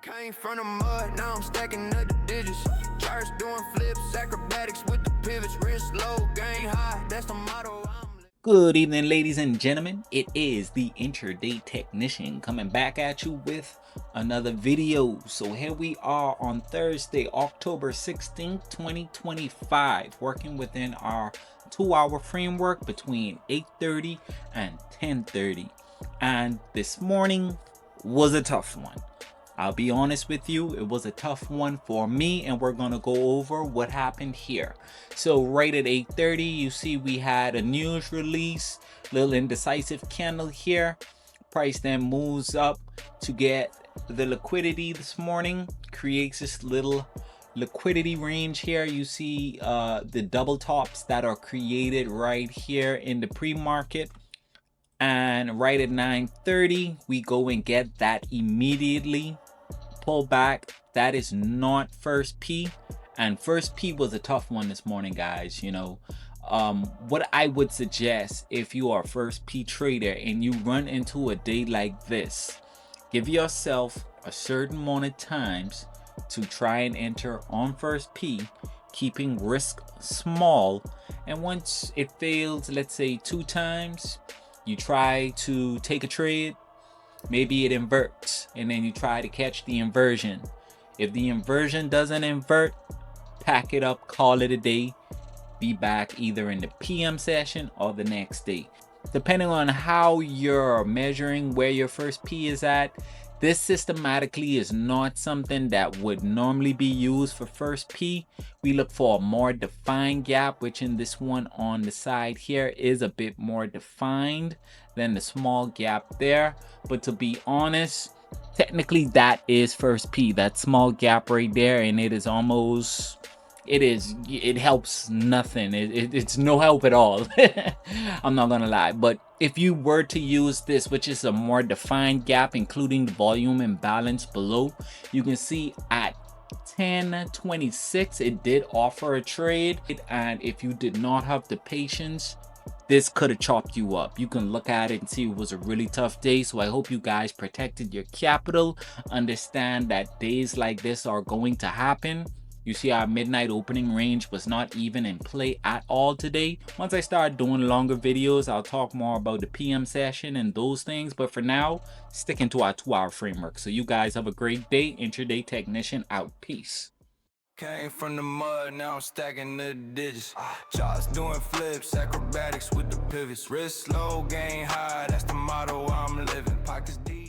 Came from the mud, now I'm stacking up the digits. Charts doing flips, acrobatics with the pivots. Wrist low, gain high, that's the motto. Good evening, ladies and gentlemen. It is the Intraday Technician coming back at you with another video. So here we are on Thursday, October 16th, 2025, working within our 2-hour framework between 8:30 and 10:30. And this morning was a tough one. I'll be honest with you, it was a tough one for me, and we're gonna go over what happened here. So right at 8:30, you see we had a news release, little indecisive candle here. Price then moves up to get the liquidity this morning, creates this little liquidity range here. You see the double tops that are created right here in the pre-market. And right at 9:30, we go and get that immediately. Pull back. That is not first P, and first P was a tough one this morning, guys. You know, what I would suggest if you are a first P trader and you run into a day like this, give yourself a certain amount of times to try and enter on first P, keeping risk small. And once it fails, let's say 2 times, you try to take a trade. Maybe it inverts, and then you try to catch the inversion. If the inversion doesn't invert, pack it up, call it a day. Be back either in the PM session or the next day. Depending on how you're measuring where your first P is at, this systematically is not something that would normally be used for first P. We look for a more defined gap, which in this one on the side here is a bit more defined than the small gap there. But to be honest, technically that is first P, that small gap right there, and it is almost, it helps nothing. It's no help at all. I'm not gonna lie. But if you were to use this, which is a more defined gap, including the volume imbalance below, you can see at 10:26 it did offer a trade, and if you did not have the patience, this could have chopped you up. You can look at it and see it was a really tough day. So I hope you guys protected your capital. Understand that days like this are going to happen. You see our midnight opening range was not even in play at all today. Once I start doing longer videos, I'll talk more about the PM session and those things. But for now, sticking to our 2-hour framework. So you guys have a great day. Intraday Technician out. Peace. Came from the mud, now I'm stacking the digits. Charts doing flips, acrobatics with the pivots. Wrist low, gain high, that's the motto I'm living. Pockets deep.